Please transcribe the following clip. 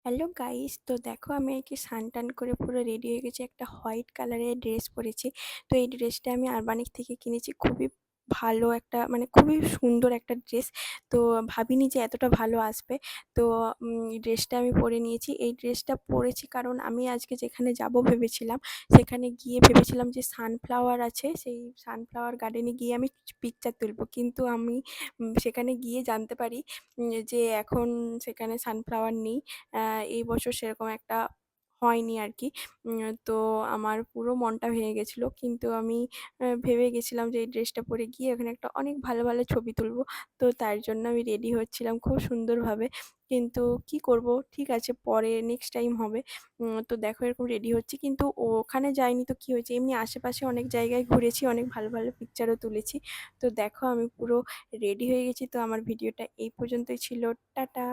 Hello guys, তো দেখো আমি আর কি স্নান করে পুরো রেডি হয়ে গেছি। একটা হোয়াইট কালারের ড্রেস পরেছি। তো এই ড্রেসটা আমি আরবানিক থেকে কিনেছি। খুবই ভালো একটা, মানে খুবই সুন্দর একটা ড্রেস। তো ভাবিনি যে এতটা ভালো আসবে। তো এই ড্রেসটা আমি পরে নিয়েছি। এই ড্রেসটা পরেছি কারণ আমি আজকে যেখানে যাব ভেবেছিলাম, সেখানে গিয়ে ভেবেছিলাম যে সানফ্লাওয়ার আছে, সেই সানফ্লাওয়ার গার্ডেনে গিয়ে আমি পিকচার তুলবো। কিন্তু আমি সেখানে গিয়ে জানতে পারি যে এখন সেখানে সানফ্লাওয়ার নেই। এই বছর সেরকম একটা হয়নি আরকি। তো আমার পুরো মনটা ভেঙে গেছিলো। কিন্তু আমি ভেবে গেছিলাম যে এই ড্রেসটা পরে গিয়ে ওখানে একটা অনেক ভালো, ভালো ছবি তুলবো। তো তার জন্য আমি রেডি হচ্ছিলাম খুব সুন্দরভাবে। কিন্তু কি করব, ঠিক আছে পরে নেক্সট টাইম হবে। তো দেখো এরকম রেডি হচ্ছি, কিন্তু ওখানে যাইনি তো কি হয়েছে, এমনি আশেপাশে অনেক জায়গায় ঘুরেছি, অনেক ভালো, ভালো পিকচারও তুলেছি। তো দেখো আমি পুরো রেডি হয়ে গেছি। তো আমার ভিডিওটা এই পর্যন্তই ছিল। টাটা।